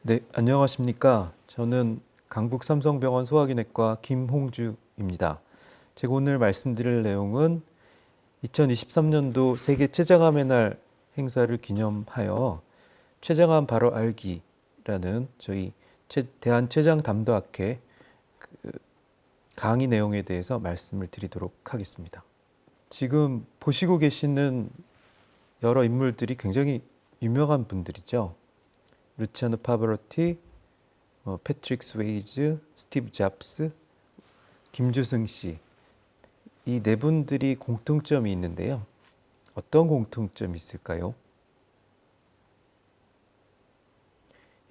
네, 안녕하십니까. 저는 강북 삼성병원 소화기내과 김홍주입니다. 제가 오늘 말씀드릴 내용은 2023년도 세계 췌장암의 날 행사를 기념하여 췌장암 바로 알기라는 저희 대한췌장담도학회 강의 내용에 대해서 말씀을 드리도록 하겠습니다. 지금 보시고 계시는 여러 인물들이 굉장히 유명한 분들이죠. 루치아노 파바로티, 패트릭 스웨이즈, 스티브 잡스, 김주승 씨. 이 네 분들이 공통점이 있는데요. 어떤 공통점이 있을까요?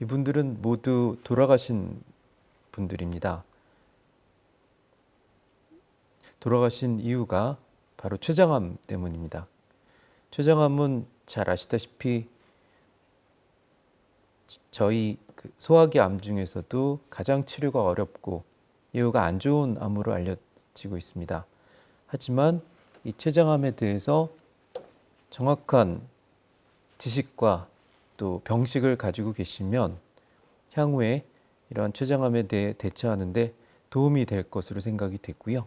이분들은 모두 돌아가신 분들입니다. 돌아가신 이유가 바로 췌장암 때문입니다. 췌장암은 잘 아시다시피 저희 소화기 암 중에서도 가장 치료가 어렵고 예후가 안 좋은 암으로 알려지고 있습니다. 하지만 이 췌장암에 대해서 정확한 지식과 또 병식을 가지고 계시면 향후에 이러한 췌장암에 대해 대처하는 데 도움이 될 것으로 생각이 됐고요.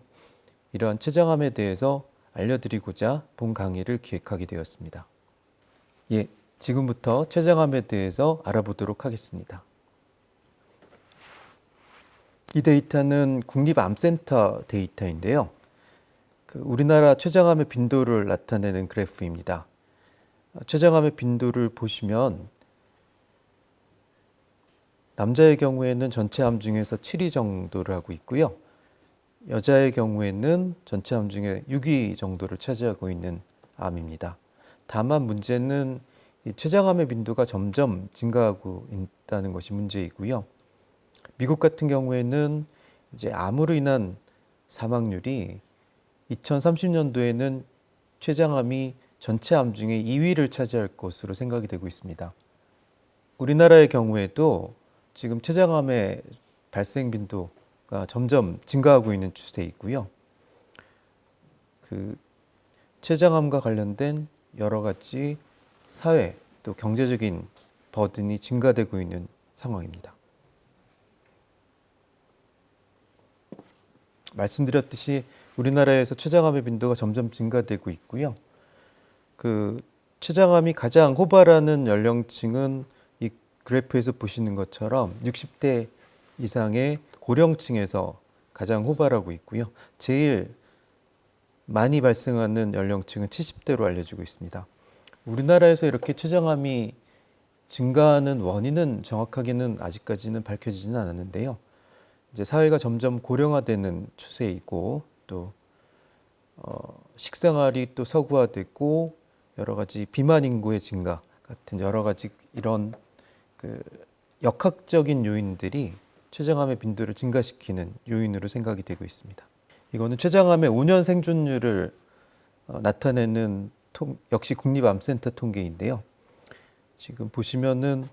이러한 췌장암에 대해서 알려드리고자 본 강의를 기획하게 되었습니다. 예, 지금부터 췌장암에 대해서 알아보도록 하겠습니다. 이 데이터는 국립암센터 데이터인데요. 우리나라 췌장암의 빈도를 나타내는 그래프입니다. 췌장암의 빈도를 보시면 남자의 경우에는 전체 암 중에서 7위 정도를 하고 있고요. 여자의 경우에는 전체 암 중에 6위 정도를 차지하고 있는 암입니다. 다만 문제는 이 췌장암의 빈도가 점점 증가하고 있다는 것이 문제이고요. 미국 같은 경우에는 이제 암으로 인한 사망률이 2030년도에는 췌장암이 전체 암 중에 2위를 차지할 것으로 생각이 되고 있습니다. 우리나라의 경우에도 지금 췌장암의 발생 빈도가 점점 증가하고 있는 추세이고요. 췌장암과 관련된 여러 가지 사회 또 경제적인 버든이 증가되고 있는 상황입니다. 말씀드렸듯이 우리나라에서 췌장암의 빈도가 점점 증가되고 있고요. 췌장암이 가장 호발하는 연령층은 이 그래프에서 보시는 것처럼 60대 이상의 고령층에서 가장 호발하고 있고요. 제일 많이 발생하는 연령층은 70대로 알려지고 있습니다. 우리나라에서 이렇게 췌장암이 증가하는 원인은 정확하게는 아직까지는 밝혀지지는 않았는데요. 이제 사회가 점점 고령화되는 추세이고 또 식생활이 또 서구화되고 여러 가지 비만 인구의 증가 같은 여러 가지 이런 역학적인 요인들이 췌장암의 빈도를 증가시키는 요인으로 생각이 되고 있습니다. 이거는 췌장암의 5년 생존율을 나타내는 역시 국립암센터 통계인데요. 지금 보시면은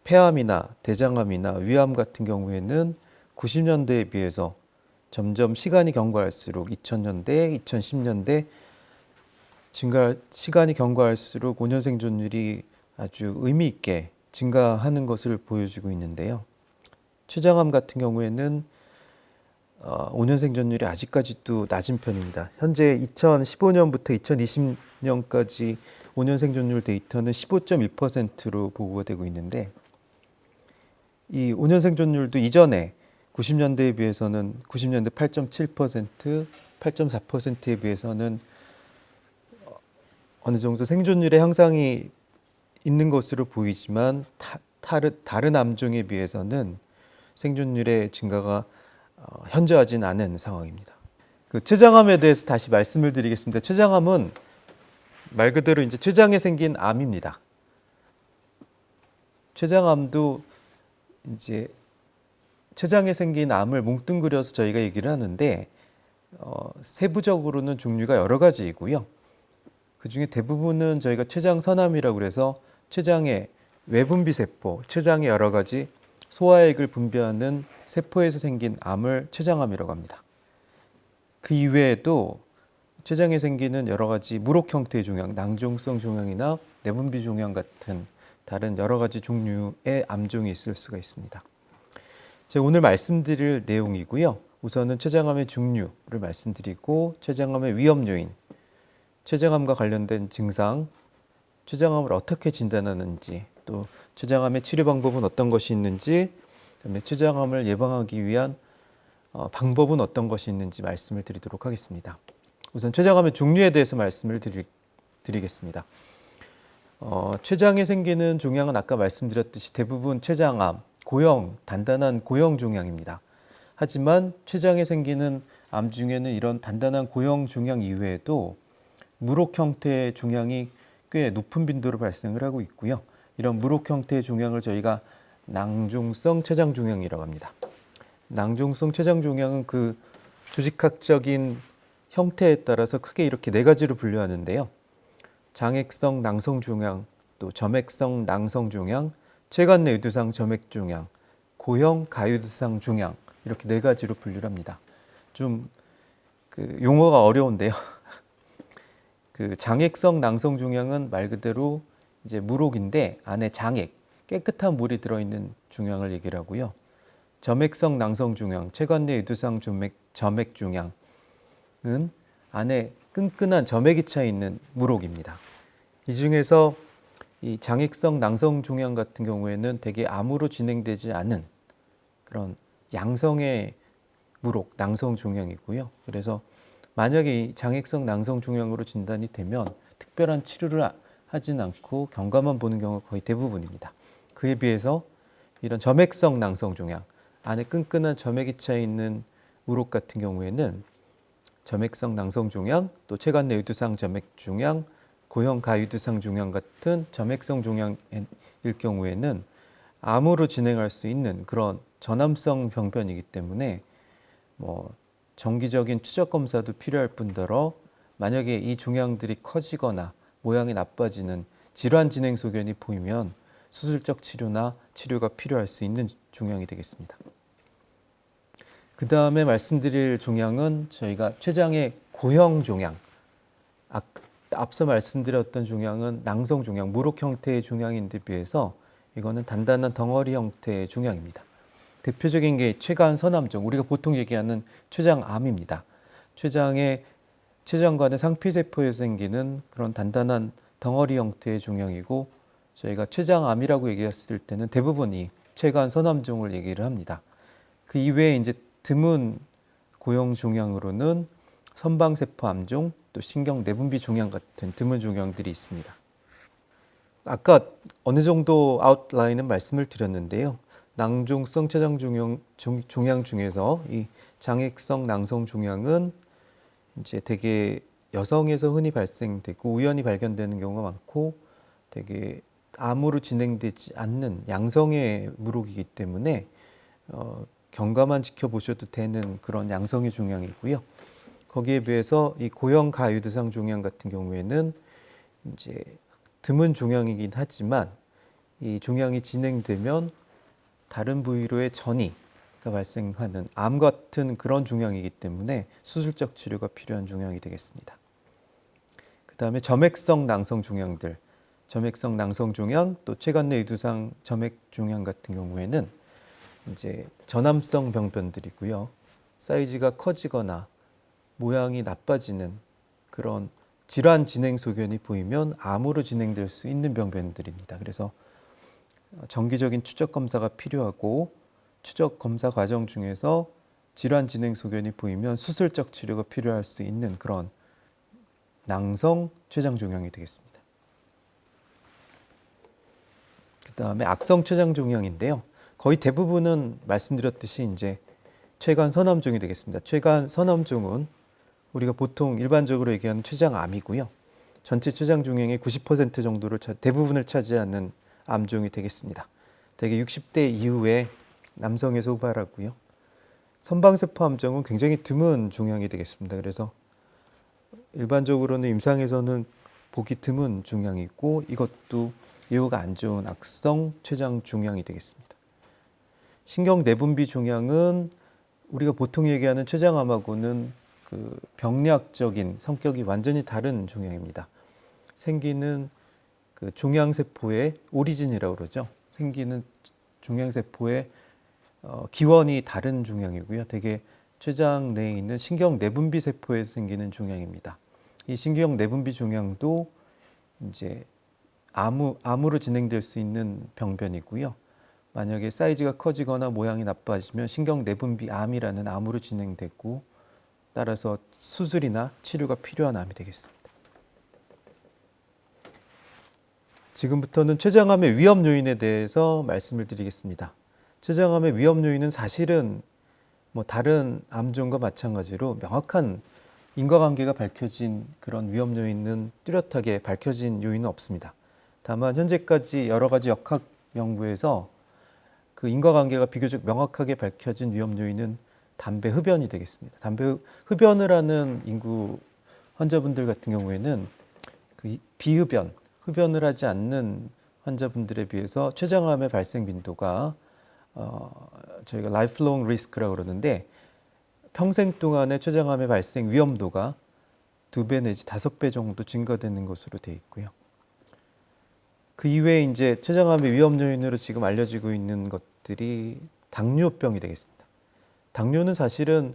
폐암이나 대장암이나 위암 같은 경우에는 90년대에 비해서 점점 시간이 경과할수록 2000년대, 2010년대 시간이 경과할수록 5년 생존율이 아주 의미 있게 증가하는 것을 보여주고 있는데요. 췌장암 같은 경우에는 5년 생존율이 아직까지도 낮은 편입니다. 현재 2015년부터 2020년까지 5년 생존율 데이터는 15.1%로 보고가 되고 있는데 이 5년 생존율도 이전에 90년대에 비해서는 90년대 8.7%, 8.4%에 비해서는 어느 정도 생존율의 향상이 있는 것으로 보이지만 다른 암종에 비해서는 생존율의 증가가 현저하진 않은 상황입니다. 췌장암에 대해서 다시 말씀을 드리겠습니다. 췌장암은 말 그대로 이제 췌장에 생긴 암입니다. 췌장암도 이제 췌장에 생긴 암을 뭉뚱그려서 저희가 얘기를 하는데 세부적으로는 종류가 여러 가지이고요. 그 중에 대부분은 저희가 췌장선암이라고 해서 췌장의 외분비 세포, 췌장의 여러 가지 소화액을 분비하는 세포에서 생긴 암을 췌장암이라고 합니다. 그 이외에도 췌장에 생기는 여러 가지 무록 형태의 종양, 낭종성 종양이나 내분비 종양 같은 다른 여러 가지 종류의 암종이 있을 수가 있습니다. 제가 오늘 말씀드릴 내용이고요. 우선은 췌장암의 종류를 말씀드리고 췌장암의 위험 요인, 췌장암과 관련된 증상, 췌장암을 어떻게 진단하는지, 또 췌장암의 치료 방법은 어떤 것이 있는지, 그다음에 췌장암을 예방하기 위한 방법은 어떤 것이 있는지 말씀을 드리도록 하겠습니다. 우선 췌장암의 종류에 대해서 말씀을 드리겠습니다. 췌장에 생기는 종양은 아까 말씀드렸듯이 대부분 췌장암, 단단한 고형 종양입니다. 하지만 췌장에 생기는 암 중에는 이런 단단한 고형 종양 이외에도 무록 형태의 종양이 꽤 높은 빈도로 발생을 하고 있고요. 이런 무록 형태의 종양을 저희가 낭종성 췌장 종양이라고 합니다. 낭종성 췌장 종양은 그 조직학적인 형태에 따라서 크게 이렇게 네 가지로 분류하는데요. 장액성 낭성 종양, 또 점액성 낭성 종양, 체관 내 유두상 점액 종양, 고형 가유두상 종양, 이렇게 네 가지로 분류를 합니다. 좀 그 용어가 어려운데요. 그 장액성 낭성 종양은 말 그대로 이제 무록인데 안에 장액, 깨끗한 물이 들어있는 종양을 얘기를 하고요. 점액성 낭성 종양, 체관 내 유두상 점액 종양은 안에 끈끈한 점액이 차 있는 무록입니다. 이 중에서 이 장액성 낭성 종양 같은 경우에는 대개 암으로 진행되지 않은 그런 양성의 무록, 낭성 종양이고요. 그래서 만약에 이 장액성 낭성 종양으로 진단이 되면 특별한 치료를 하진 않고 경과만 보는 경우가 거의 대부분입니다. 그에 비해서 이런 점액성 낭성 종양, 안에 끈끈한 점액이 차 있는 무록 같은 경우에는 점액성 낭성 종양, 또 체관 내 유두상 점액 종양, 고형 가유두상 종양 같은 점액성 종양일 경우에는 암으로 진행할 수 있는 그런 전암성 병변이기 때문에 정기적인 추적 검사도 필요할 뿐더러 만약에 이 종양들이 커지거나 모양이 나빠지는 질환 진행 소견이 보이면 수술적 치료나 치료가 필요할 수 있는 종양이 되겠습니다. 그 다음에 말씀드릴 종양은 저희가 췌장의 고형 종양, 앞서 말씀드렸던 종양은 낭성 종양, 무록 형태의 종양인데 비해서 이거는 단단한 덩어리 형태의 종양입니다. 대표적인 게 췌간 선암종, 우리가 보통 얘기하는 췌장암입니다. 췌장관의 상피세포에서 생기는 그런 단단한 덩어리 형태의 종양이고 저희가 췌장암이라고 얘기했을 때는 대부분이 췌간 선암종을 얘기를 합니다. 그 이외에 이제 드문 고형 종양으로는 선방세포 암종, 또 신경 내분비 종양 같은 드문 종양들이 있습니다. 아까 어느 정도 아웃라인은 말씀을 드렸는데요. 낭종성 췌장 종양 중에서 이 장액성 낭성 종양은 이제 되게 여성에서 흔히 발생되고 우연히 발견되는 경우가 많고 되게 암으로 진행되지 않는 양성의 무록이기 때문에 경과만 지켜보셔도 되는 그런 양성의 종양이고요. 거기에 비해서 이 고형 가유두상 종양 같은 경우에는 이제 드문 종양이긴 하지만 이 종양이 진행되면 다른 부위로의 전이가 발생하는 암 같은 그런 종양이기 때문에 수술적 치료가 필요한 종양이 되겠습니다. 그 다음에 점액성 낭성 종양들, 점액성 낭성 종양, 또 체관 내 유두상 점액 종양 같은 경우에는 이제 전암성 병변들이고요. 사이즈가 커지거나 모양이 나빠지는 그런 질환 진행 소견이 보이면 암으로 진행될 수 있는 병변들입니다. 그래서 정기적인 추적 검사가 필요하고 추적 검사 과정 중에서 질환 진행 소견이 보이면 수술적 치료가 필요할 수 있는 그런 낭성 췌장 종양이 되겠습니다. 그 다음에 악성 췌장 종양인데요. 거의 대부분은 말씀드렸듯이 이제 췌간 선암종이 되겠습니다. 췌간 선암종은 우리가 보통 일반적으로 얘기하는 췌장암이고요. 전체 췌장 종양의 90% 정도를 대부분을 차지하는 암종이 되겠습니다. 대개 60대 이후에 남성에서 후발하고요. 선방세포 암종은 굉장히 드문 종양이 되겠습니다. 그래서 일반적으로는 임상에서는 보기 드문 종양이고 이것도 예후가 안 좋은 악성 췌장 종양이 되겠습니다. 신경 내분비 종양은 우리가 보통 얘기하는 췌장암하고는 그 병리학적인 성격이 완전히 다른 종양입니다. 생기는 그 그 종양세포의 오리진이라고 그러죠. 생기는 종양세포의 기원이 다른 종양이고요. 대개 췌장 내에 있는 신경 내분비 세포에서 생기는 종양입니다. 이 신경 내분비 종양도 이제 암으로 진행될 수 있는 병변이고요. 만약에 사이즈가 커지거나 모양이 나빠지면 신경 내분비 암이라는 암으로 진행되고, 따라서 수술이나 치료가 필요한 암이 되겠습니다. 지금부터는 췌장암의 위험 요인에 대해서 말씀을 드리겠습니다. 췌장암의 위험 요인은 사실은 다른 암종과 마찬가지로 명확한 인과관계가 밝혀진 그런 위험 요인은 뚜렷하게 밝혀진 요인은 없습니다. 다만 현재까지 여러 가지 역학 연구에서 그 인과관계가 비교적 명확하게 밝혀진 위험 요인은 담배 흡연이 되겠습니다. 담배 흡연을 하는 인구 환자분들 같은 경우에는 그 흡연을 하지 않는 환자분들에 비해서 췌장암의 발생 빈도가 저희가 라이프롱 리스크라고 그러는데, 평생 동안의 췌장암의 발생 위험도가 2배 내지 5배 정도 증가되는 것으로 되어 있고요. 그 이외에 이제 췌장암의 위험 요인으로 지금 알려지고 있는 것들이 당뇨병이 되겠습니다. 당뇨는 사실은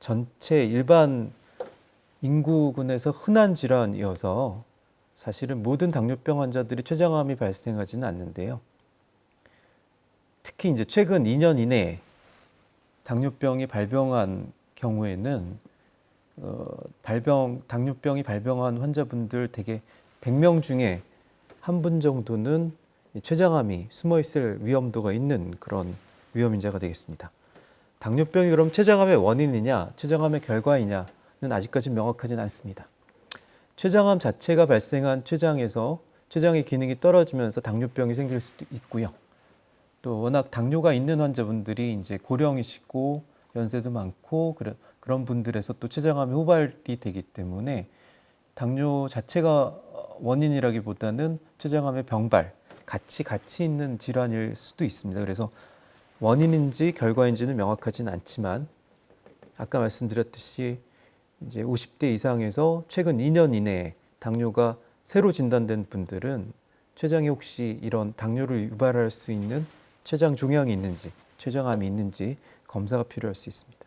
전체 일반 인구군에서 흔한 질환이어서 사실은 모든 당뇨병 환자들이 췌장암이 발생하지는 않는데요. 특히 이제 최근 2년 이내에 당뇨병이 발병한 경우에는 당뇨병이 발병한 환자분들 대개 100명 중에 한 분 정도는 췌장암이 숨어 있을 위험도가 있는 그런 위험 인자가 되겠습니다. 당뇨병이 그럼 췌장암의 원인이냐, 췌장암의 결과이냐는 아직까지 명확하진 않습니다. 췌장암 자체가 발생한 췌장에서 췌장의 기능이 떨어지면서 당뇨병이 생길 수도 있고요. 또 워낙 당뇨가 있는 환자분들이 이제 고령이시고 연세도 많고 그런 분들에서 또 췌장암이 호발이 되기 때문에 당뇨 자체가 원인이라기보다는 췌장암의 병발, 같이 있는 질환일 수도 있습니다. 그래서 원인인지 결과인지는 명확하진 않지만, 아까 말씀드렸듯이 이제 50대 이상에서 최근 2년 이내에 당뇨가 새로 진단된 분들은 췌장에 혹시 이런 당뇨를 유발할 수 있는 췌장 종양이 있는지, 췌장암이 있는지 검사가 필요할 수 있습니다.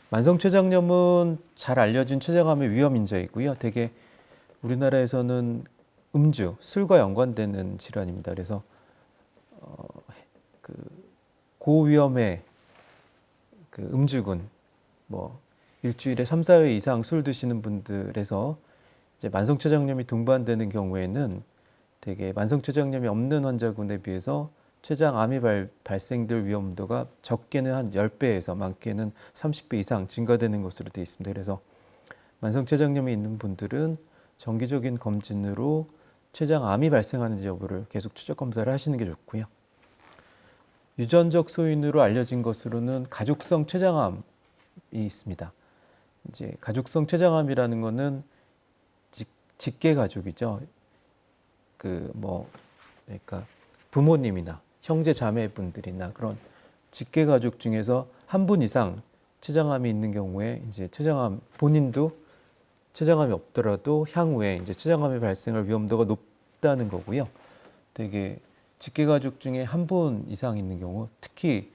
만성췌장염은 잘 알려진 췌장암의 위험 인자이고요. 대개 우리나라에서는 술과 연관되는 질환입니다. 그래서 고위험의 음주군, 일주일에 3, 4회 이상 술 드시는 분들에서 이제 만성췌장염이 동반되는 경우에는 대개 만성췌장염이 없는 환자군에 비해서 췌장암이 발생될 위험도가 적게는 한 10배에서 많게는 30배 이상 증가되는 것으로 되어 있습니다. 그래서 만성췌장염이 있는 분들은 정기적인 검진으로 췌장암이 발생하는지 여부를 계속 추적 검사를 하시는 게 좋고요. 유전적 소인으로 알려진 것으로는 가족성 췌장암이 있습니다. 이제 가족성 췌장암이라는 거는 직계 가족이죠. 그러니까 부모님이나 형제 자매분들이나 그런 직계 가족 중에서 한 분 이상 췌장암이 있는 경우에 이제 본인도 췌장암이 없더라도 향후에 이제 췌장암이 발생할 위험도가 높다는 거고요. 되게 직계 가족 중에 한 분 이상 있는 경우, 특히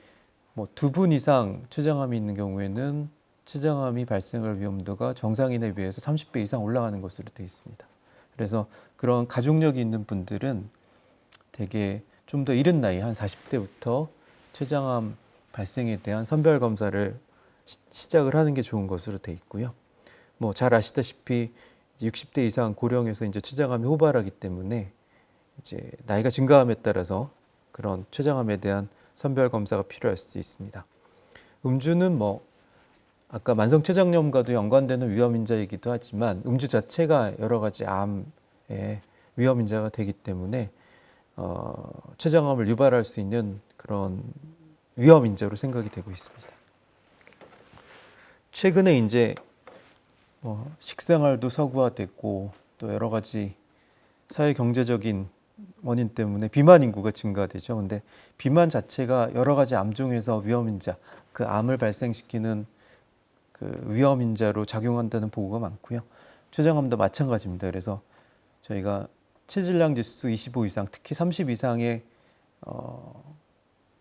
2분 이상 췌장암이 있는 경우에는 췌장암이 발생할 위험도가 정상인에 비해서 30배 이상 올라가는 것으로 되어 있습니다. 그래서 그런 가족력이 있는 분들은 되게 좀 더 이른 나이, 한 40대부터 췌장암 발생에 대한 선별 검사를 시작을 하는 게 좋은 것으로 되어 있고요. 잘 아시다시피 60대 이상 고령에서 이제 췌장암이 호발하기 때문에 이제 나이가 증가함에 따라서 그런 췌장암에 대한 선별 검사가 필요할 수 있습니다. 음주는 아까 만성췌장염과도 연관되는 위험 인자이기도 하지만 음주 자체가 여러 가지 암의 위험 인자가 되기 때문에 췌장암을 유발할 수 있는 그런 위험 인자로 생각이 되고 있습니다. 최근에 이제 식생활도 서구화됐고 또 여러 가지 사회 경제적인 원인 때문에 비만 인구가 증가되죠. 근데 비만 자체가 여러 가지 암종에서 위험 인자, 그 암을 발생시키는 그 위험 인자로 작용한다는 보고가 많고요. 췌장암도 마찬가지입니다. 그래서 저희가 체질량 지수 25 이상, 특히 30 이상의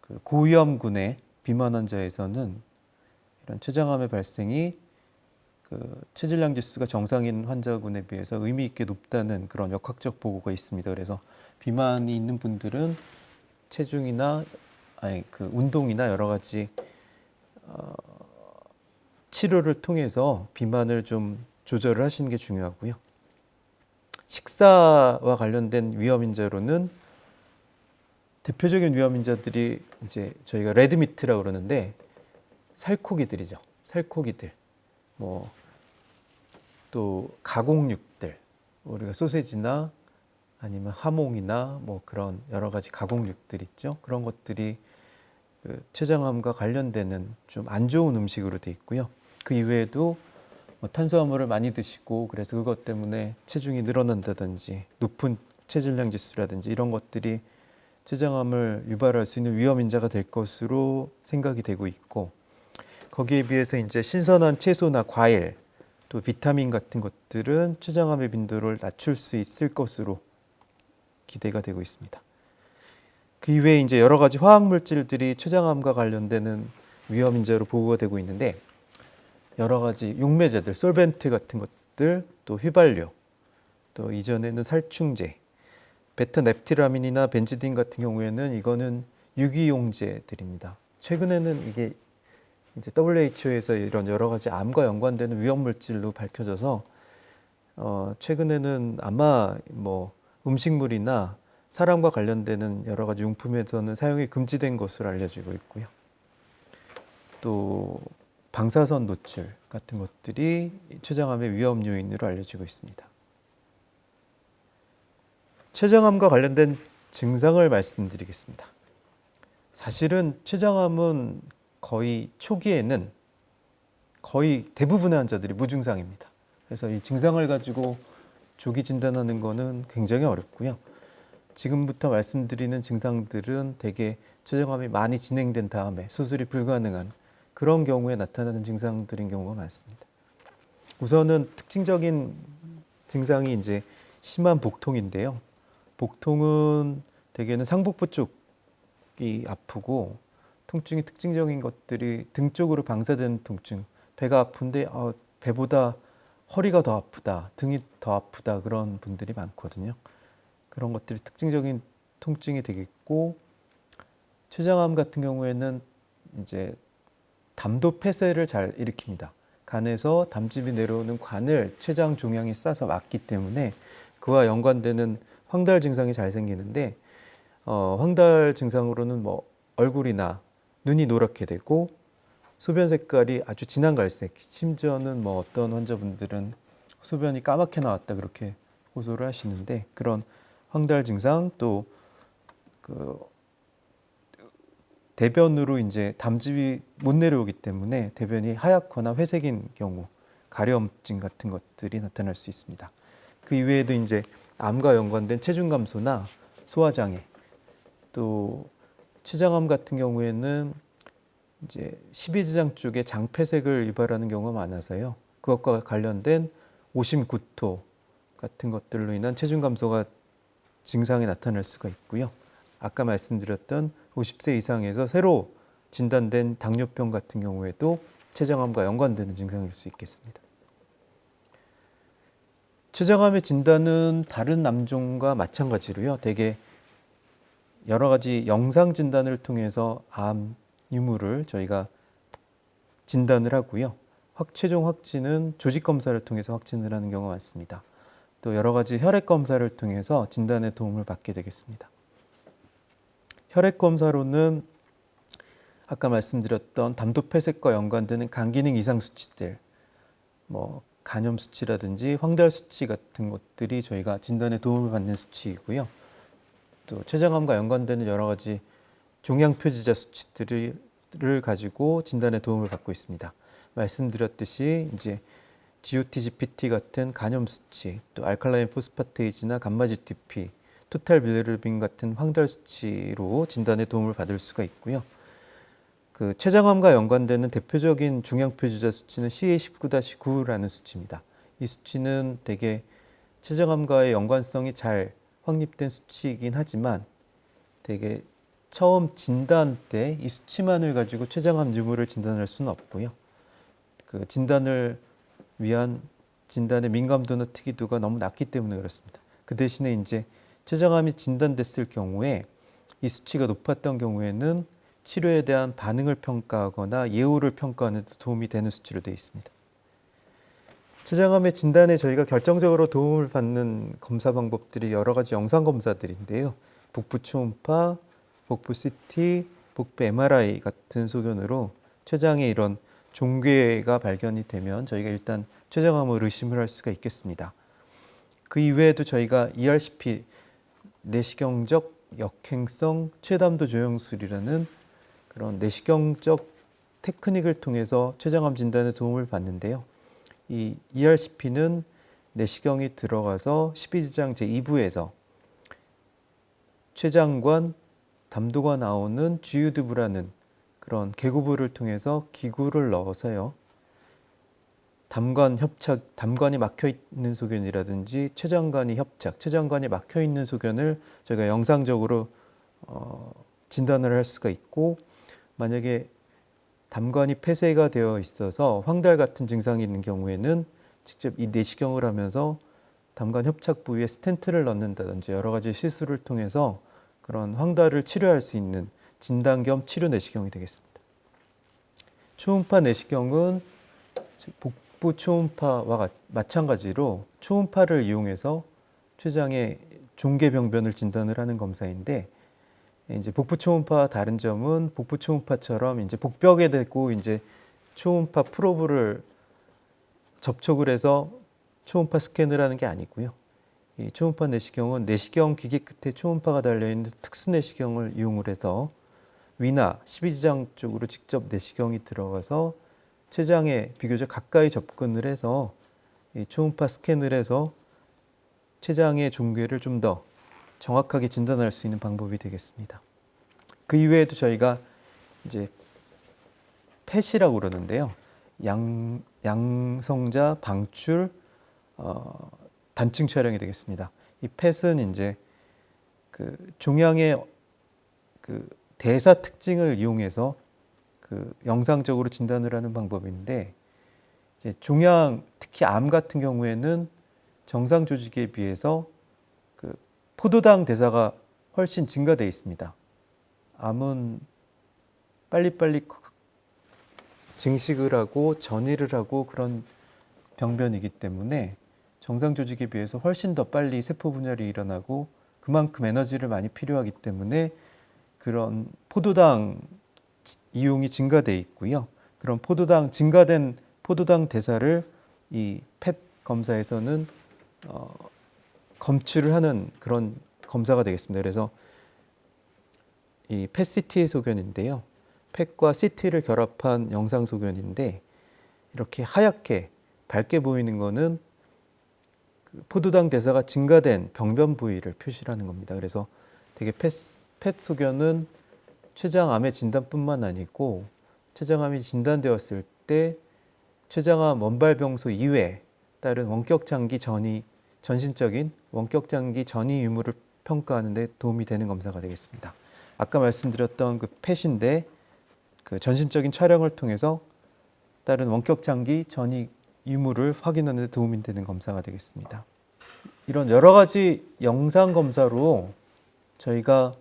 그 고위험군의 비만 환자에서는 이런 췌장암의 발생이 그 체질량 지수가 정상인 환자군에 비해서 의미 있게 높다는 그런 역학적 보고가 있습니다. 그래서 비만이 있는 분들은 체중이나 그 운동이나 여러 가지 치료를 통해서 비만을 좀 조절을 하시는 게 중요하고요. 식사와 관련된 위험인자로는 대표적인 위험인자들이 이제 저희가 레드미트라고 그러는데 살코기들이죠. 살코기들. 뭐 또 가공육들. 우리가 소세지나 아니면 하몽이나 뭐 그런 여러 가지 가공육들 있죠. 그런 것들이 그 췌장암과 관련되는 좀 안 좋은 음식으로 돼 있고요. 그 이외에도 뭐 탄수화물을 많이 드시고 그래서 그것 때문에 체중이 늘어난다든지 높은 체질량 지수라든지 이런 것들이 췌장암을 유발할 수 있는 위험인자가 될 것으로 생각이 되고 있고, 거기에 비해서 이제 신선한 채소나 과일 또 비타민 같은 것들은 췌장암의 빈도를 낮출 수 있을 것으로 기대가 되고 있습니다. 그 이외에 이제 여러 가지 화학 물질들이 췌장암과 관련되는 위험인자로 보고가 되고 있는데, 여러 가지 용매제들, 솔벤트 같은 것들, 또 휘발유, 또 이전에는 살충제, 베타냅티라민이나 벤지딘 같은 경우에는 이거는 유기용제들입니다. 최근에는 이게 이제 WHO에서 이런 여러 가지 암과 연관되는 위험 물질로 밝혀져서 최근에는 아마 뭐 음식물이나 사람과 관련되는 여러 가지 용품에서는 사용이 금지된 것으로 알려지고 있고요. 또 방사선 노출 같은 것들이 췌장암의 위험 요인으로 알려지고 있습니다. 췌장암과 관련된 증상을 말씀드리겠습니다. 사실은 췌장암은 거의 초기에는 거의 대부분의 환자들이 무증상입니다. 그래서 이 증상을 가지고 조기 진단하는 것은 굉장히 어렵고요. 지금부터 말씀드리는 증상들은 대개 췌장암이 많이 진행된 다음에 수술이 불가능한 그런 경우에 나타나는 증상들인 경우가 많습니다. 우선은 특징적인 증상이 이제 심한 복통인데요. 복통은 대개는 상복부 쪽이 아프고, 통증이 특징적인 것들이 등 쪽으로 방사되는 통증, 배가 아픈데 배보다 허리가 더 아프다, 등이 더 아프다, 그런 분들이 많거든요. 그런 것들이 특징적인 통증이 되겠고, 췌장암 같은 경우에는 이제 담도 폐쇄를 잘 일으킵니다. 간에서 담즙이 내려오는 관을 췌장 종양이 싸서 막기 때문에 그와 연관되는 황달 증상이 잘 생기는데, 황달 증상으로는 뭐 얼굴이나 눈이 노랗게 되고 소변 색깔이 아주 진한 갈색, 심지어는 뭐 어떤 환자분들은 소변이 까맣게 나왔다 그렇게 호소를 하시는데, 그런 황달 증상, 또 그 대변으로 이제 담즙이 못 내려오기 때문에 대변이 하얗거나 회색인 경우, 가려움증 같은 것들이 나타날 수 있습니다. 그 이외에도 이제 암과 연관된 체중 감소나 소화장애, 또 췌장암 같은 경우에는 이제 십이지장 쪽에 장폐색을 유발하는 경우가 많아서요. 그것과 관련된 오심구토 같은 것들로 인한 체중 감소가 증상이 나타날 수가 있고요. 아까 말씀드렸던 50세 이상에서 새로 진단된 당뇨병 같은 경우에도 췌장암과 연관되는 증상일 수 있겠습니다. 췌장암의 진단은 다른 암종과 마찬가지로요. 대개 여러 가지 영상 진단을 통해서 암 유무를 저희가 진단을 하고요. 최종 확진은 조직 검사를 통해서 확진을 하는 경우가 많습니다. 또 여러 가지 혈액 검사를 통해서 진단에 도움을 받게 되겠습니다. 혈액 검사로는 아까 말씀드렸던 담도 폐색과 연관되는 간 기능 이상 수치들, 뭐 간염 수치라든지 황달 수치 같은 것들이 저희가 진단에 도움을 받는 수치이고요. 또 췌장암과 연관되는 여러 가지 종양 표지자 수치들을 가지고 진단에 도움을 받고 있습니다. 말씀드렸듯이 이제 GOT, GPT 같은 간염 수치, 또 알칼라인 포스파테이즈나 감마 GTP, 토탈 빌리루빈 같은 황달 수치로 진단에 도움을 받을 수가 있고요. 그 췌장암과 연관되는 대표적인 종양 표지자 수치는 CA19-9라는 수치입니다. 이 수치는 되게 췌장암과의 연관성이 잘 확립된 수치이긴 하지만 되게 처음 진단 때 이 수치만을 가지고 췌장암 유무를 진단할 수는 없고요. 그 진단을 위한 진단의 민감도나 특이도가 너무 낮기 때문에 그렇습니다. 그 대신에 이제 췌장암이 진단됐을 경우에 이 수치가 높았던 경우에는 치료에 대한 반응을 평가하거나 예후를 평가하는 데 도움이 되는 수치로 되어 있습니다. 췌장암의 진단에 저희가 결정적으로 도움을 받는 검사 방법들이 여러 가지 영상 검사들인데요. 복부 초음파, 복부 CT, 복부 MRI 같은 소견으로 췌장에 이런 종괴가 발견이 되면 저희가 일단 췌장암을 의심을 할 수가 있겠습니다. 그 이외에도 저희가 ERCP, 내시경적 역행성 췌담도 조영술이라는 그런 내시경적 테크닉을 통해서 췌장암 진단에 도움을 받는데요. 이 ERCP는 내시경이 들어가서 12지장 제2부에서 췌장관, 담도가 나오는 주유두부라는 그런 개구부를 통해서 기구를 넣어서요. 담관 협착, 담관이 막혀 있는 소견이라든지 췌장관이 협착, 췌장관이 막혀 있는 소견을 저희가 영상적으로 진단을 할 수가 있고, 만약에 담관이 폐쇄가 되어 있어서 황달 같은 증상이 있는 경우에는 직접 이 내시경을 하면서 담관 협착 부위에 스텐트를 넣는다든지 여러 가지 시술을 통해서 그런 황달을 치료할 수 있는 진단 겸 치료 내시경이 되겠습니다. 초음파 내시경은 복부 초음파와 마찬가지로 초음파를 이용해서 췌장의 종괴병변을 진단을 하는 검사인데, 이제 복부 초음파 다른 점은 복부 초음파처럼 이제 복벽에 대고 이제 초음파 프로브를 접촉을 해서 초음파 스캔을 하는 게 아니고요. 이 초음파 내시경은 내시경 기계 끝에 초음파가 달려 있는 특수 내시경을 이용을 해서 위나 12지장 쪽으로 직접 내시경이 들어가서 췌장에 비교적 가까이 접근을 해서 이 초음파 스캔을 해서 췌장의 종괴를 좀 더 정확하게 진단할 수 있는 방법이 되겠습니다. 그 이외에도 저희가 이제 펫이라고 그러는데요. 양성자 방출 단층 촬영이 되겠습니다. 이 펫은 이제 그 종양의 그 대사 특징을 이용해서 그 영상적으로 진단을 하는 방법인데, 이제 종양, 특히 암 같은 경우에는 정상 조직에 비해서 그 포도당 대사가 훨씬 증가되어 있습니다. 암은 빨리빨리 증식을 하고 전이를 하고 그런 병변이기 때문에 정상 조직에 비해서 훨씬 더 빨리 세포 분열이 일어나고 그만큼 에너지를 많이 필요하기 때문에 그런 포도당 이용이 증가되어 있고요. 그런 증가된 포도당 대사를 이 펫 검사에서는 검출을 하는 그런 검사가 되겠습니다. 그래서 이 펫 CT 소견인데요. 펫과 CT를 결합한 영상 소견인데, 이렇게 하얗게 밝게 보이는 거는 그 포도당 대사가 증가된 병변 부위를 표시하는 겁니다. 그래서 되게 펫 소견은 췌장암의 진단뿐만 아니고 췌장암이 진단되었을 때 췌장암 원발병소 이외에 따른 원격장기 전신적인 원격장기 전이 유무를 평가하는 데 도움이 되는 검사가 되겠습니다. 아까 말씀드렸던 그 펫인데 그 전신적인 촬영을 통해서 따른 원격장기 전이 유무를 확인하는 데 도움이 되는 검사가 되겠습니다. 이런 여러 가지 영상 검사로 저희가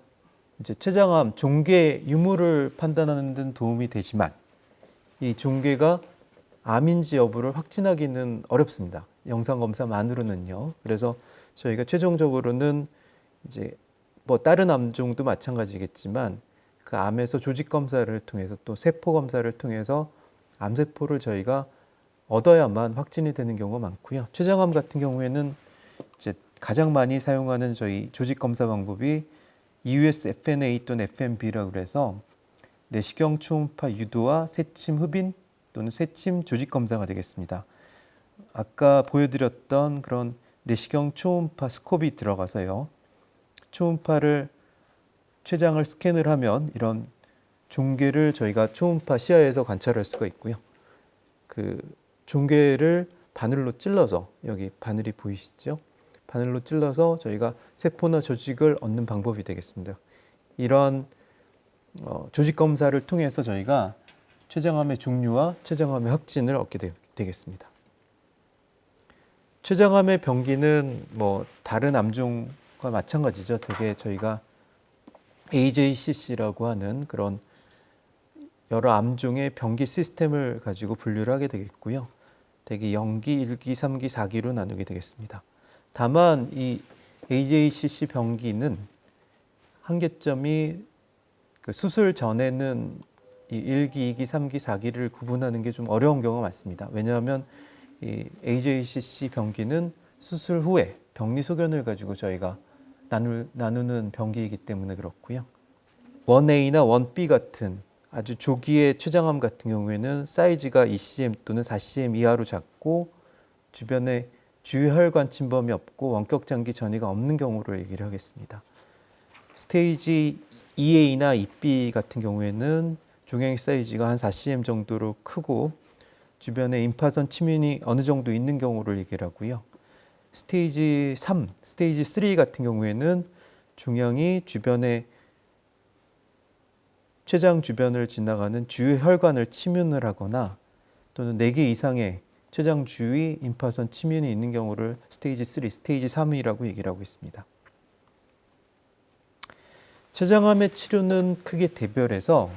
이제 췌장암 종괴 유무를 판단하는 데는 도움이 되지만, 이 종괴가 암인지 여부를 확진하기는 어렵습니다. 영상 검사만으로는요. 그래서 저희가 최종적으로는 이제 뭐 다른 암종도 마찬가지겠지만 그 암에서 조직 검사를 통해서 또 세포 검사를 통해서 암세포를 저희가 얻어야만 확진이 되는 경우가 많고요. 췌장암 같은 경우에는 이제 가장 많이 사용하는 저희 조직 검사 방법이 EUS FNA 또는 FNB라고 그래서 내시경 초음파 유도와 새침 흡인 또는 새침 조직 검사가 되겠습니다. 아까 보여드렸던 그런 내시경 초음파 스콥이 들어가서요. 초음파를 췌장을 스캔을 하면 이런 종괴를 저희가 초음파 시야에서 관찰할 수가 있고요. 그 종괴를 바늘로 찔러서, 여기 바늘이 보이시죠? 바늘로 찔러서 저희가 세포나 조직을 얻는 방법이 되겠습니다. 이런 조직 검사를 통해서 저희가 췌장암의 종류와 췌장암의 확진을 얻게 되겠습니다. 췌장암의 병기는 뭐 다른 암종과 마찬가지죠. 되게 저희가 AJCC라고 하는 그런 여러 암종의 병기 시스템을 가지고 분류를 하게 되겠고요. 되게 0기, 1기, 3기, 4기로 나누게 되겠습니다. 다만 이 AJCC 병기는 한계점이 그 수술 전에는 이 1기, 2기, 3기, 4기를 구분하는 게 좀 어려운 경우가 많습니다. 왜냐하면 이 AJCC 병기는 수술 후에 병리 소견을 가지고 저희가 나누는 병기이기 때문에 그렇고요. 1A나 1B 같은 아주 조기의 췌장암 같은 경우에는 사이즈가 2cm 또는 4cm 이하로 작고 주변에 주혈관 침범이 없고 원격 장기 전이가 없는 경우를 얘기를 하겠습니다. 스테이지 2A나 2B 같은 경우에는 종양의 사이즈가 한 4cm 정도로 크고 주변에 임파선 침윤이 어느 정도 있는 경우를 얘기를 하고요. 스테이지 3, 스테이지 3 같은 경우에는 종양이 주변에 췌장 주변을 지나가는 주요 혈관을 침윤을 하거나 또는 4개 이상의 췌장 주위 임파선 침윤이 있는 경우를 스테이지 3, 스테이지 3이라고 얘기를 하고 있습니다. 췌장암의 치료는 크게 대별해서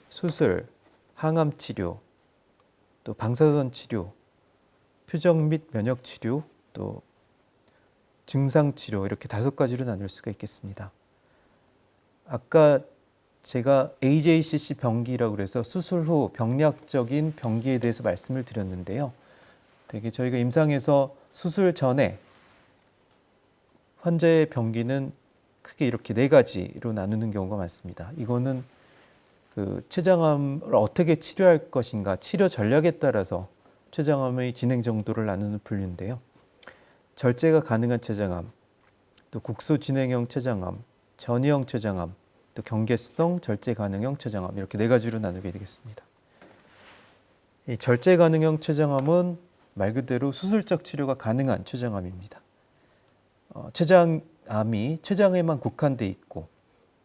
수술, 항암 치료, 또 방사선 치료, 표적 및 면역 치료, 또 증상 치료 이렇게 5가지로 나눌 수가 있겠습니다. 아까 제가 AJCC 병기라고 그래서 수술 후 병리학적인 병기에 대해서 말씀을 드렸는데요. 되게 저희가 임상에서 수술 전에 환자의 병기는 크게 이렇게 4가지로 나누는 경우가 많습니다. 이거는 그 췌장암을 어떻게 치료할 것인가, 치료 전략에 따라서 췌장암의 진행 정도를 나누는 분류인데요. 절제가 가능한 췌장암, 또 국소 진행형 췌장암, 전이형 췌장암, 또 경계성 절제 가능형 췌장암 이렇게 4가지로 나누게 되겠습니다. 이 절제 가능형 췌장암은 말 그대로 수술적 치료가 가능한 췌장암입니다. 췌장암이 췌장에만 국한돼 있고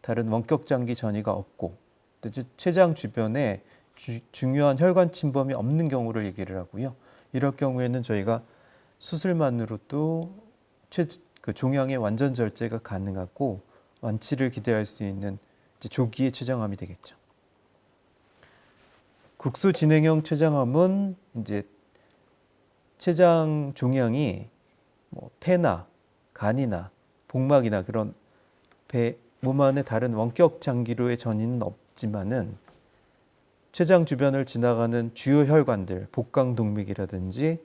다른 원격 장기 전이가 없고 또 췌장 주변에 중요한 혈관 침범이 없는 경우를 얘기를 하고요. 이럴 경우에는 저희가 수술만으로도 그 종양의 완전 절제가 가능하고 완치를 기대할 수 있는 조기의 췌장암이 되겠죠. 국소 진행형 췌장암은 이제 췌장 종양이 뭐 폐나 간이나 복막이나 그런 몸 안에 다른 원격 장기로의 전이는 없지만은 췌장 주변을 지나가는 주요 혈관들, 복강동맥이라든지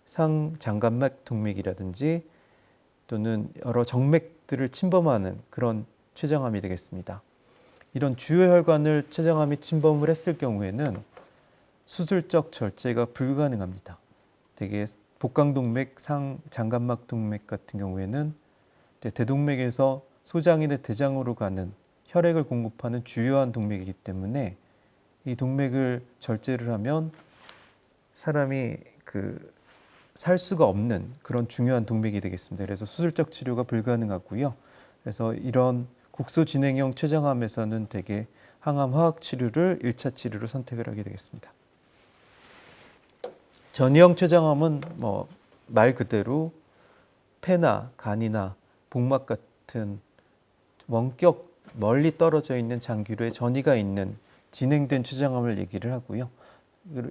상장관맥 동맥이라든지 또는 여러 정맥들을 침범하는 그런 췌장암이 되겠습니다. 이런 주요 혈관을 췌장암이 침범을 했을 경우에는 수술적 절제가 불가능합니다. 대개 복강동맥, 상장관막 동맥 같은 경우에는 대동맥에서 소장이나 대장으로 가는 혈액을 공급하는 주요한 동맥이기 때문에 이 동맥을 절제를 하면 사람이 살 수가 없는 그런 중요한 동맥이 되겠습니다. 그래서 수술적 치료가 불가능하고요. 그래서 이런 국소 진행형 췌장암에서는 대개 항암 화학 치료를 1차 치료로 선택을 하게 되겠습니다. 전이형 췌장암은 말 그대로 폐나 간이나 복막 같은 원격 멀리 떨어져 있는 장기로에 전이가 있는 진행된 췌장암을 얘기를 하고요.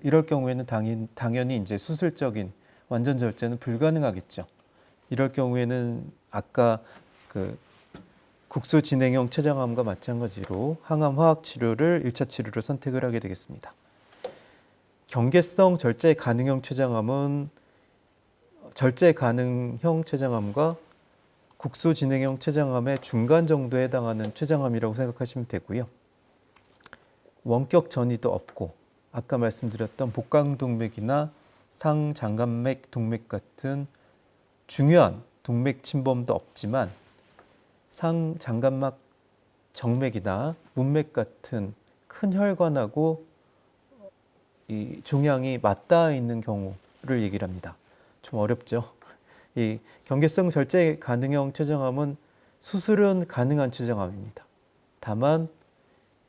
이럴 경우에는 당연히 이제 수술적인 완전 절제는 불가능하겠죠. 이럴 경우에는 아까 국소 진행형 췌장암과 마찬가지로 항암 화학 치료를 1차 치료로 선택을 하게 되겠습니다. 경계성 절제 가능형 췌장암은 절제 가능형 췌장암과 국소 진행형 췌장암의 중간 정도에 해당하는 췌장암이라고 생각하시면 되고요. 원격 전이도 없고 아까 말씀드렸던 복강동맥이나 상장관맥 동맥 같은 중요한 동맥 침범도 없지만 상장관막 정맥이나 문맥 같은 큰 혈관하고 이 종양이 맞닿아 있는 경우를 얘기를 합니다. 좀 어렵죠. 이 경계성 절제 가능형 췌장암은 수술은 가능한 췌장암입니다. 다만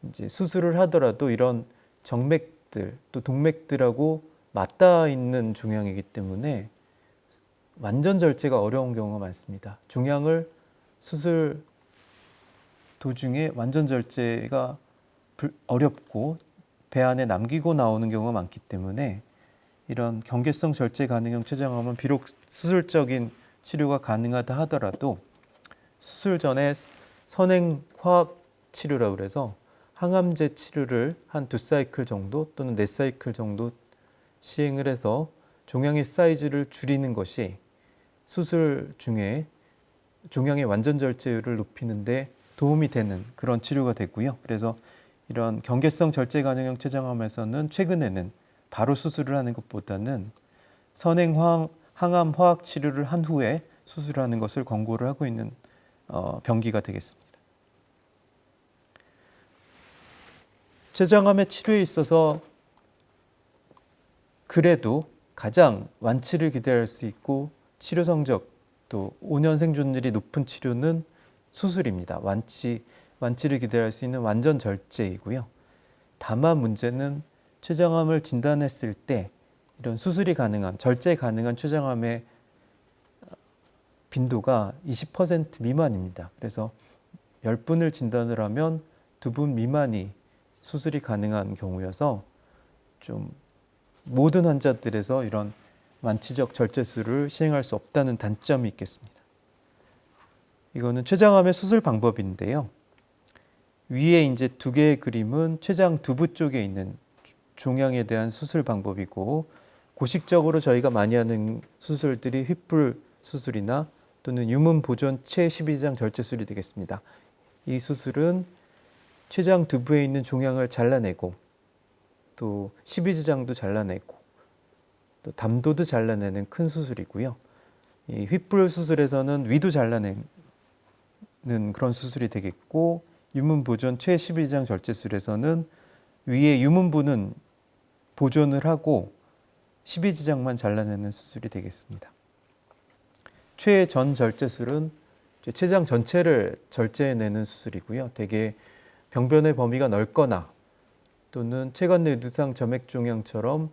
이제 수술을 하더라도 이런 정맥들 또 동맥들하고 맞닿아 있는 종양이기 때문에 완전 절제가 어려운 경우가 많습니다. 종양을 수술 도중에 완전 절제가 어렵고 배 안에 남기고 나오는 경우가 많기 때문에 이런 경계성 절제 가능형 췌장암은 비록 수술적인 치료가 가능하다 하더라도 수술 전에 선행 화학 치료라고 그래서 항암제 치료를 한 2사이클 정도 또는 4사이클 정도 시행을 해서 종양의 사이즈를 줄이는 것이 수술 중에 종양의 완전 절제율을 높이는 데 도움이 되는 그런 치료가 되고요. 그래서 이런 경계성 절제 가능형 췌장암에서는 최근에는 바로 수술을 하는 것보다는 선행 항암 화학 치료를 한 후에 수술하는 것을 권고를 하고 있는 병기가 되겠습니다. 췌장암의 치료에 있어서 그래도 가장 완치를 기대할 수 있고 치료 성적 또 5년 생존율이 높은 치료는 수술입니다. 완치를 기대할 수 있는 완전 절제이고요. 다만 문제는 췌장암을 진단했을 때 이런 수술이 가능한 절제 가능한 췌장암의 빈도가 20% 미만입니다. 그래서 10분을 진단을 하면 2분 미만이 수술이 가능한 경우여서 좀 모든 환자들에서 이런 완치적 절제술을 시행할 수 없다는 단점이 있겠습니다. 이거는 췌장암의 수술 방법인데요. 위에 이제 2개의 그림은 췌장 두부 쪽에 있는 종양에 대한 수술 방법이고, 고식적으로 저희가 많이 하는 수술들이 휘불 수술이나 또는 유문 보존 최12지장 절제술이 되겠습니다. 이 수술은 췌장 두부에 있는 종양을 잘라내고 또 12지장도 잘라내고 또 담도도 잘라내는 큰 수술이고요. 이 휘불 수술에서는 위도 잘라내는 그런 수술이 되겠고, 유문 보존 최12지장 절제술에서는 위에 유문부는 보존을 하고 12지장만 잘라내는 수술이 되겠습니다. 최전 절제술은 췌장 전체를 절제해내는 수술이고요. 대개 병변의 범위가 넓거나 또는 체관 내 누상 점액 종양처럼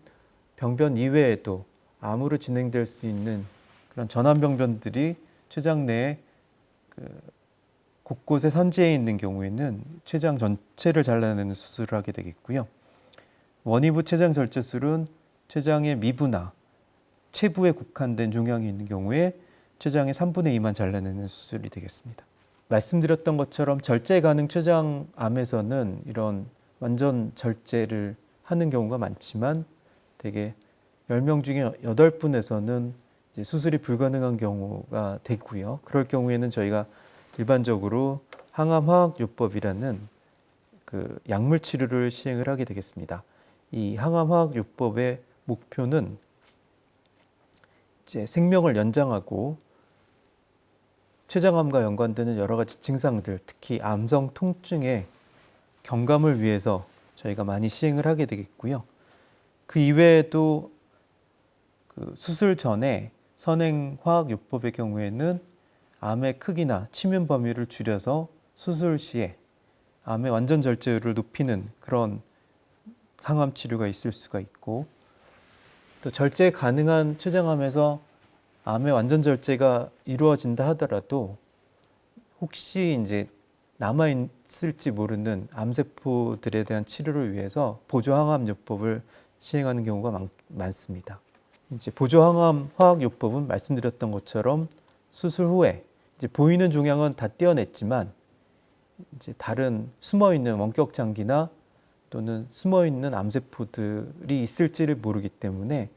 병변 이외에도 암으로 진행될 수 있는 그런 전환병변들이 췌장 내에 곳곳에 산재해 있는 경우에는 췌장 전체를 잘라내는 수술을 하게 되겠고요. 원위부 췌장 절제술은 췌장의 미부나 체부에 국한된 종양이 있는 경우에 췌장의 3분의 2만 잘라내는 수술이 되겠습니다. 말씀드렸던 것처럼 절제 가능 췌장암에서는 이런 완전 절제를 하는 경우가 많지만 대개 10명 중에 8분에서는 이제 수술이 불가능한 경우가 되고요. 그럴 경우에는 저희가 일반적으로 항암화학요법이라는 그 약물 치료를 시행을 하게 되겠습니다. 이 항암화학요법의 목표는 이제 생명을 연장하고 췌장암과 연관되는 여러 가지 증상들, 특히 암성 통증의 경감을 위해서 저희가 많이 시행을 하게 되겠고요. 그 이외에도 그 수술 전에 선행화학요법의 경우에는 암의 크기나 침윤 범위를 줄여서 수술 시에 암의 완전 절제율을 높이는 그런 항암 치료가 있을 수가 있고, 또 절제 가능한 췌장암에서 암의 완전 절제가 이루어진다 하더라도 혹시 이제 남아있을지 모르는 암세포들에 대한 치료를 위해서 보조항암요법을 시행하는 경우가 많습니다. 이제 보조항암 화학요법은 말씀드렸던 것처럼 수술 후에 이제 보이는 종양은 다 떼어냈지만 이제 다른 숨어있는 원격 장기나 또는 숨어있는 암세포들이 있을지를 모르기 때문에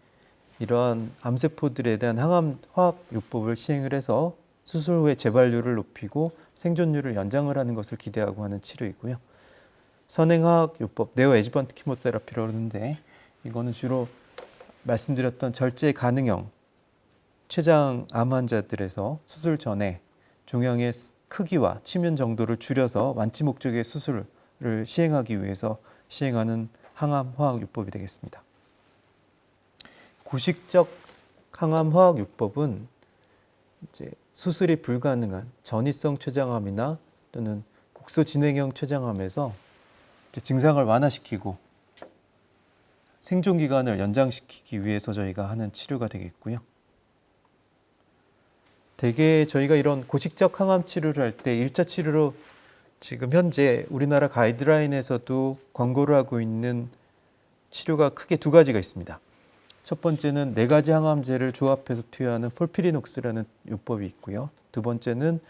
이러한 암세포들에 대한 항암 화학요법을 시행을 해서 수술 후에 재발률을 높이고 생존율을 연장을 하는 것을 기대하고 하는 치료이고요. 선행화학요법, 네오에지번트 키모테라피라고 하는데, 이거는 주로 말씀드렸던 절제 가능형 췌장암 환자들에서 수술 전에 종양의 크기와 침윤 정도를 줄여서 완치 목적의 수술을 시행하기 위해서 시행하는 항암 화학요법이 되겠습니다. 구식적 항암 화학요법은 이제 수술이 불가능한 전이성 췌장암이나 또는 국소 진행형 췌장암에서 이제 증상을 완화시키고 생존 기간을 연장시키기 위해서 저희가 하는 치료가 되겠고요. 대개 저희가 이런 고식적 항암 치료를 할 때 1차 치료로 지금 현재 우리나라 가이드라인에서도 권고를 하고 있는 치료가 크게 두 가지가 있습니다. 첫 번째는 4가지 항암제를 조합해서 투여하는 폴피리녹스라는 요법이 있고요. 두 번째는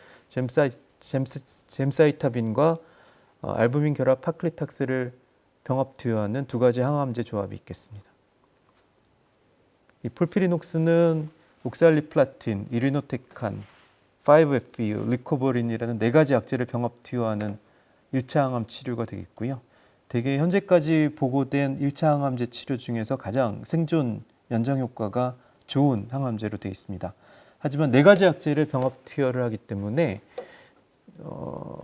젬사이타빈과 알부민 결합 파클리탁스를 병합 투여하는 2가지 항암제 조합이 있겠습니다. 이 폴피리녹스는 옥살리플라틴, 이리노테칸, 5-FU, 리코버린이라는 4가지 약제를 병합 투여하는 1차 항암 치료가 되겠고요. 대개 현재까지 보고된 1차 항암제 치료 중에서 가장 생존 연장 효과가 좋은 항암제로 되어 있습니다. 하지만 4가지 약제를 병합 투여를 하기 때문에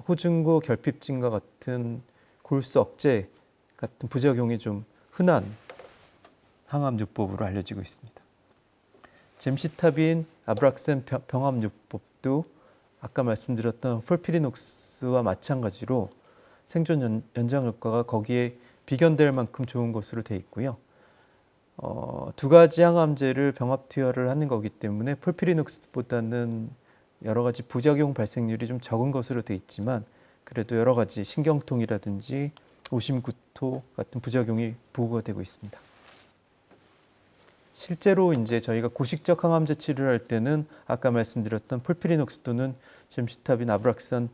호중고 결핍증과 같은 골수 억제 같은 부작용이 좀 흔한 항암요법으로 알려지고 있습니다. 젬시타빈, 아브락산 병합요법도 아까 말씀드렸던 폴피리녹스와 마찬가지로 생존 연장 효과가 거기에 비견될 만큼 좋은 것으로 되어 있고요. 2가지 항암제를 병합 투여를 하는 거기 때문에 폴피리녹스보다는 여러 가지 부작용 발생률이 좀 적은 것으로 되어 있지만 그래도 여러 가지 신경통이라든지 오심, 구토 같은 부작용이 보고가 되고 있습니다. 실제로 이제 저희가 고식적 항암제 치료를 할 때는 아까 말씀드렸던 폴피리녹스 또는 젬시타빈, 아브락산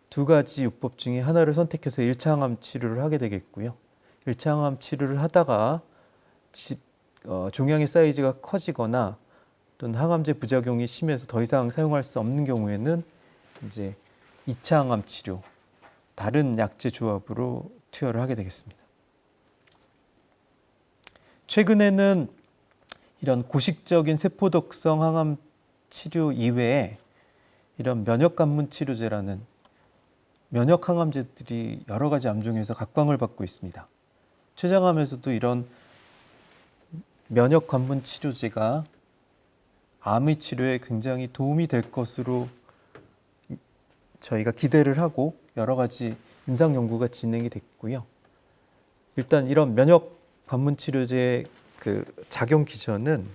2가지 요법 중에 하나를 선택해서 1차 항암 치료를 하게 되겠고요. 1차 항암 치료를 하다가 종양의 사이즈가 커지거나 또는 항암제 부작용이 심해서 더 이상 사용할 수 없는 경우에는 이제 2차 항암 치료, 다른 약제 조합으로 투여를 하게 되겠습니다. 최근에는 이런 고식적인 세포독성 항암 치료 이외에 이런 면역관문 치료제라는 면역 항암제들이 여러 가지 암종에서 각광을 받고 있습니다. 췌장암에서도 이런 면역 관문 치료제가 암의 치료에 굉장히 도움이 될 것으로 저희가 기대를 하고 여러 가지 임상 연구가 진행이 됐고요. 일단 이런 면역 관문 치료제의 그 작용 기전은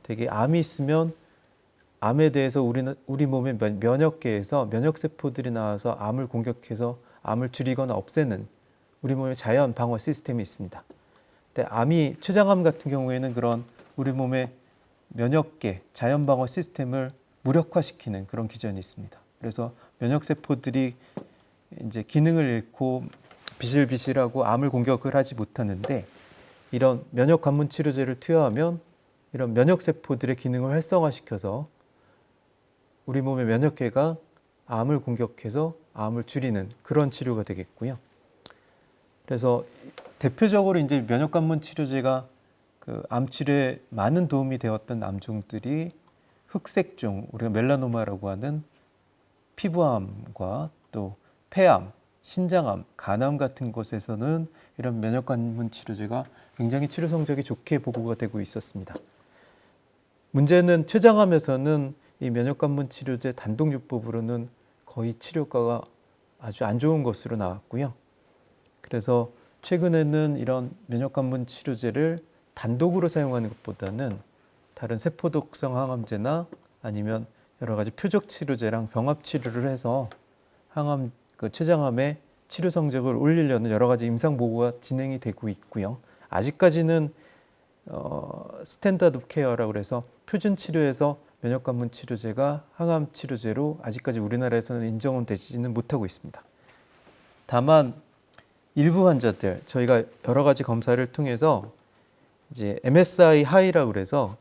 되게 암이 있으면 암에 대해서 우리 몸의 면역계에서 면역세포들이 나와서 암을 공격해서 암을 줄이거나 없애는 우리 몸의 자연 방어 시스템이 있습니다. 근데 암이 췌장암 같은 경우에는 그런 우리 몸의 면역계, 자연 방어 시스템을 무력화시키는 그런 기전이 있습니다. 그래서 면역세포들이 이제 기능을 잃고 비실비실하고 암을 공격을 하지 못하는데 이런 면역 관문 치료제를 투여하면 이런 면역세포들의 기능을 활성화시켜서 우리 몸의 면역계가 암을 공격해서 암을 줄이는 그런 치료가 되겠고요. 그래서 대표적으로 이제 면역관문 치료제가 그 암 치료에 많은 도움이 되었던 암종들이 흑색종, 우리가 멜라노마라고 하는 피부암과 또 폐암, 신장암, 간암 같은 곳에서는 이런 면역관문 치료제가 굉장히 치료 성적이 좋게 보고가 되고 있었습니다. 문제는 췌장암에서는 이 면역관문 치료제 단독요법으로는 거의 치료가가 아주 안 좋은 것으로 나왔고요. 그래서 최근에는 이런 면역관문 치료제를 단독으로 사용하는 것보다는 다른 세포독성 항암제나 아니면 여러 가지 표적 치료제랑 병합 치료를 해서 항암, 췌장암의 치료 성적을 올리려는 여러 가지 임상 보고가 진행이 되고 있고요. 아직까지는 스탠다드 오브 케어라고 해서 표준 치료에서 면역관문 치료제가 항암 치료제로 아직까지 우리나라에서는 인정은 되지는 못하고 있습니다. 다만 일부 환자들 저희가 여러 가지 검사를 통해서 이제 MSI 하이라고 그래서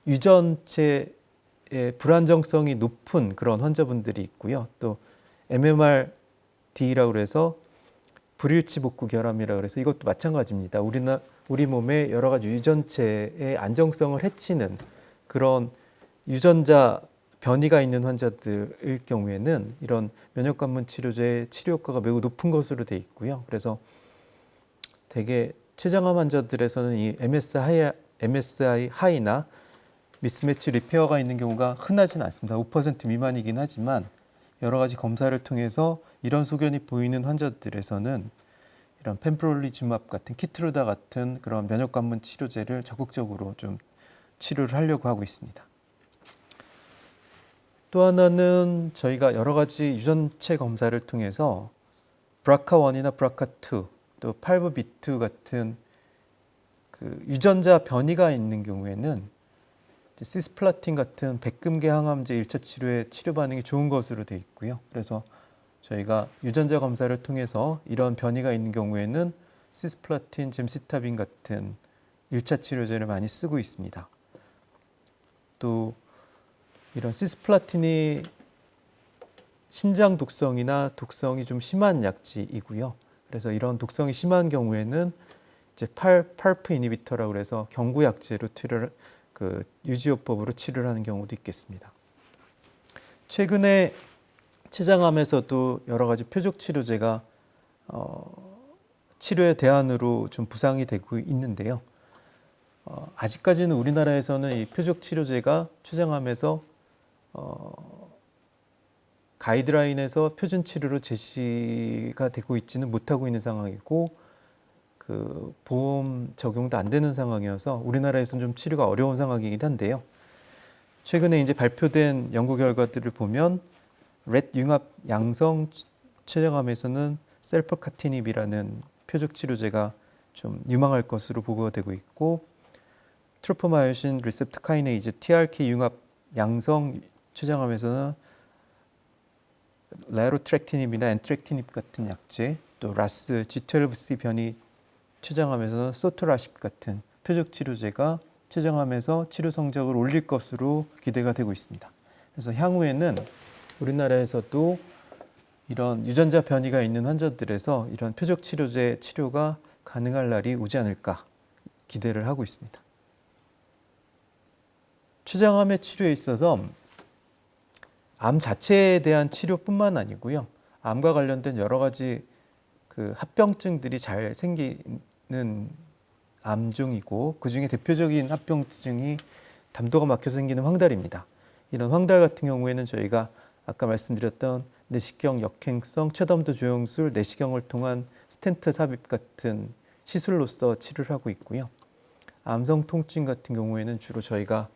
유전체의 불안정성이 높은 그런 환자분들이 있고요. 또 MMRD라고 그래서 불일치 복구 결함이라고 해서 이것도 마찬가지입니다. 우리 몸의 여러 가지 유전체의 안정성을 해치는 그런 유전자 변이가 있는 환자들의 경우에는 이런 면역관문 치료제의 치료 효과가 매우 높은 것으로 되어 있고요. 그래서 대개 췌장암 환자들에서는 이 MSI 하이나 미스매치 리페어가 있는 경우가 흔하진 않습니다. 5% 미만이긴 하지만 여러 가지 검사를 통해서 이런 소견이 보이는 환자들에서는 이런 펜프롤리즈맙 같은 키트루다 같은 그런 면역관문 치료제를 적극적으로 좀 치료를 하려고 하고 있습니다. 또 하나는 저희가 여러 가지 유전체 검사를 통해서 BRCA1이나 BRCA2 또 팔브B2 같은 그 유전자 변이가 있는 경우에는 시스플라틴 같은 백금계 항암제 1차 치료의 치료 반응이 좋은 것으로 되어 있고요. 그래서 저희가 유전자 검사를 통해서 이런 변이가 있는 경우에는 시스플라틴, 젬시타빈 같은 1차 치료제를 많이 쓰고 있습니다. 또 이런 시스플라틴이 신장 독성이나 독성이 좀 심한 약제이고요. 그래서 이런 독성이 심한 경우에는 이제 팔프 이니비터라고 해서 경구 약제로 유지요법으로 치료를 하는 경우도 있겠습니다. 최근에 췌장암에서도 여러 가지 표적 치료제가 치료의 대안으로 좀 부상이 되고 있는데요. 아직까지는 우리나라에서는 이 표적 치료제가 췌장암에서 가이드라인에서 표준 치료로 제시가 되고 있지는 못하고 있는 상황이고 그 보험 적용도 안 되는 상황이어서 우리나라에서는 좀 치료가 어려운 상황이긴 한데요. 최근에 이제 발표된 연구 결과들을 보면 렛 융합 양성 췌장암에서는 셀퍼카티닙이라는 표적 치료제가 좀 유망할 것으로 보고가 되고 있고 트로포마요신 리셉터 카이네이즈 TRK 융합 양성 췌장암에서는 레로트랙티닙이나 엔트랙티닙 같은 약제, 또 라스 G12C 변이 췌장암에서는 소토라십 같은 표적 치료제가 췌장암에서 치료 성적을 올릴 것으로 기대가 되고 있습니다. 그래서 향후에는 우리나라에서도 이런 유전자 변이가 있는 환자들에서 이런 표적 치료제 치료가 가능할 날이 오지 않을까 기대를 하고 있습니다. 췌장암의 치료에 있어서 암 자체에 대한 치료뿐만 아니고요. 암과 관련된 여러 가지 그 합병증들이 잘 생기는 암종이고 그중에 대표적인 합병증이 담도가 막혀서 생기는 황달입니다. 이런 황달 같은 경우에는 저희가 아까 말씀드렸던 내시경 역행성 췌담도 조영술, 내시경을 통한 스텐트 삽입 같은 시술로서 치료를 하고 있고요. 암성 통증 같은 경우에는 저희가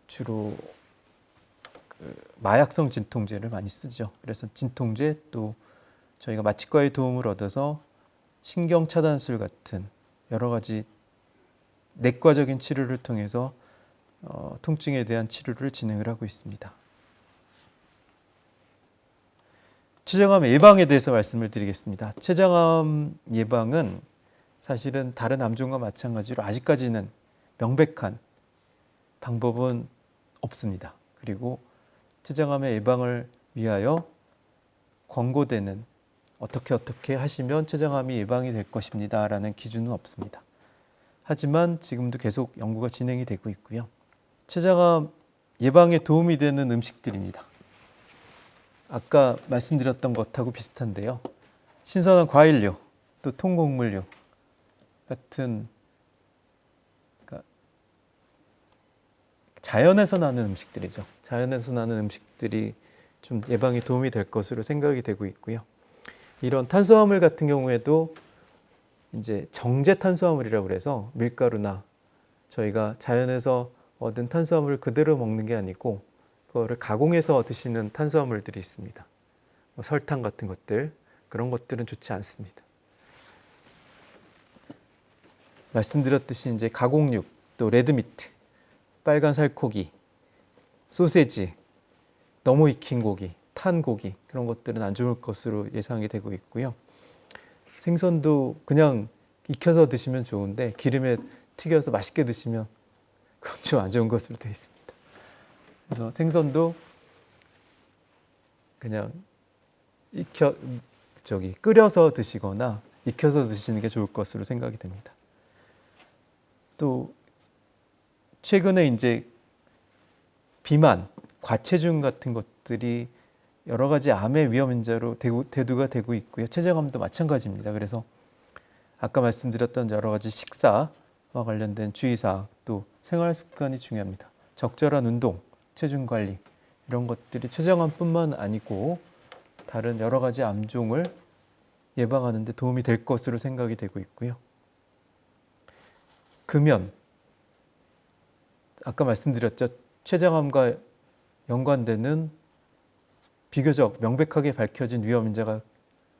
주로 마약성 진통제를 많이 쓰죠. 그래서 진통제 또 저희가 마취과의 도움을 얻어서 신경 차단술 같은 여러 가지 내과적인 치료를 통해서 통증에 대한 치료를 진행을 하고 있습니다. 췌장암 예방에 대해서 말씀을 드리겠습니다. 췌장암 예방은 사실은 다른 암종과 마찬가지로 아직까지는 명백한 방법은 없습니다. 그리고 췌장암의 예방을 위하여 권고되는 어떻게 하시면 췌장암이 예방이 될 것입니다 라는 기준은 없습니다. 하지만 지금도 계속 연구가 진행이 되고 있고요. 췌장암 예방에 도움이 되는 음식들입니다. 아까 말씀드렸던 것하고 비슷한데요. 신선한 과일류, 또 통곡물류 같은 자연에서 나는 음식들이죠. 자연에서 나는 음식들이 좀 예방에 도움이 될 것으로 생각이 되고 있고요. 이런 탄수화물 같은 경우에도 이제 정제 탄수화물이라고 그래서 밀가루나 저희가 자연에서 얻은 탄수화물을 그대로 먹는 게 아니고 그거를 가공해서 드시는 탄수화물들이 있습니다. 뭐 설탕 같은 것들, 그런 것들은 좋지 않습니다. 말씀드렸듯이 이제 가공육, 또 레드미트, 빨간 살코기, 소세지, 너무 익힌 고기, 탄 고기 그런 것들은 안 좋을 것으로 예상이 되고 있고요. 생선도 그냥 익혀서 드시면 좋은데 기름에 튀겨서 맛있게 드시면 그건 좀 안 좋은 것으로 되어 있습니다. 그래서 생선도 그냥 끓여서 드시거나 익혀서 드시는 게 좋을 것으로 생각이 됩니다. 또 최근에 이제 비만, 과체중 같은 것들이 여러 가지 암의 위험 인자로 대두가 되고 있고요. 췌장암도 마찬가지입니다. 그래서 아까 말씀드렸던 여러 가지 식사와 관련된 주의사항, 또 생활 습관이 중요합니다. 적절한 운동, 체중 관리 이런 것들이 췌장암뿐만 아니고 다른 여러 가지 암종을 예방하는 데 도움이 될 것으로 생각이 되고 있고요. 금연, 아까 말씀드렸죠. 췌장암과 연관되는 비교적 명백하게 밝혀진 위험 인자가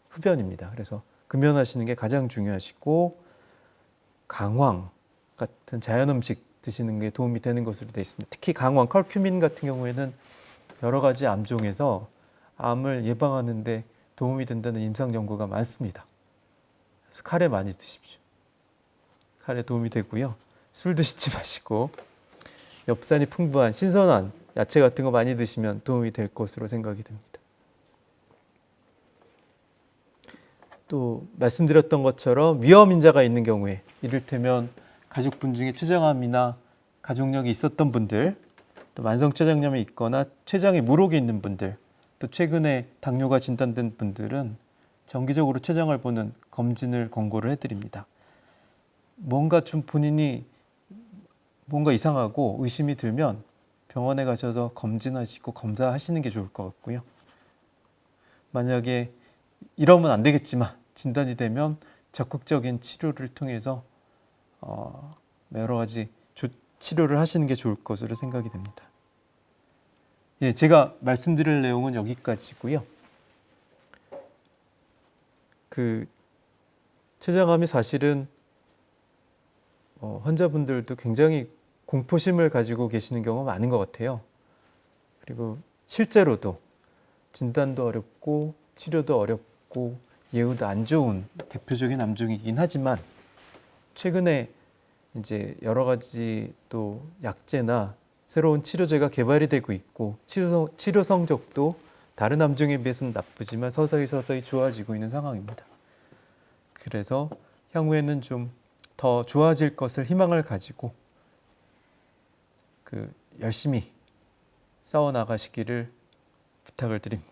흡연입니다. 그래서 금연하시는 게 가장 중요하시고, 강황 같은 자연 음식 드시는 게 도움이 되는 것으로 되어 있습니다. 특히 강황, 커큐민 같은 경우에는 여러 가지 암종에서 암을 예방하는 데 도움이 된다는 임상 연구가 많습니다. 그래서 카레 많이 드십시오. 카레 도움이 되고요. 술 드시지 마시고 엽산이 풍부한 신선한 야채 같은 거 많이 드시면 도움이 될 것으로 생각이 됩니다. 또 말씀드렸던 것처럼 위험 인자가 있는 경우에, 이를테면 가족분 중에 췌장암이나 가족력이 있었던 분들, 또 만성췌장염이 있거나 췌장에 물혹이 있는 분들, 또 최근에 당뇨가 진단된 분들은 정기적으로 췌장을 보는 검진을 권고를 해드립니다. 뭔가 좀 본인이 뭔가 이상하고 의심이 들면 병원에 가셔서 검진하시고 검사하시는 게 좋을 것 같고요. 만약에 이러면 안 되겠지만 진단이 되면 적극적인 치료를 통해서 여러 가지 치료를 하시는 게 좋을 것으로 생각이 됩니다. 예, 제가 말씀드릴 내용은 여기까지고요. 췌장암이 사실은 환자분들도 굉장히 공포심을 가지고 계시는 경우가 많은 것 같아요. 그리고 실제로도 진단도 어렵고 치료도 어렵고 예후도 안 좋은 대표적인 암종이긴 하지만, 최근에 이제 여러 가지 또 약제나 새로운 치료제가 개발이 되고 있고, 치료 성적도 다른 암종에 비해서는 나쁘지만 서서히 좋아지고 있는 상황입니다. 그래서 향후에는 좀 더 좋아질 것을 희망을 가지고 열심히 싸워 나가시기를 부탁을 드립니다.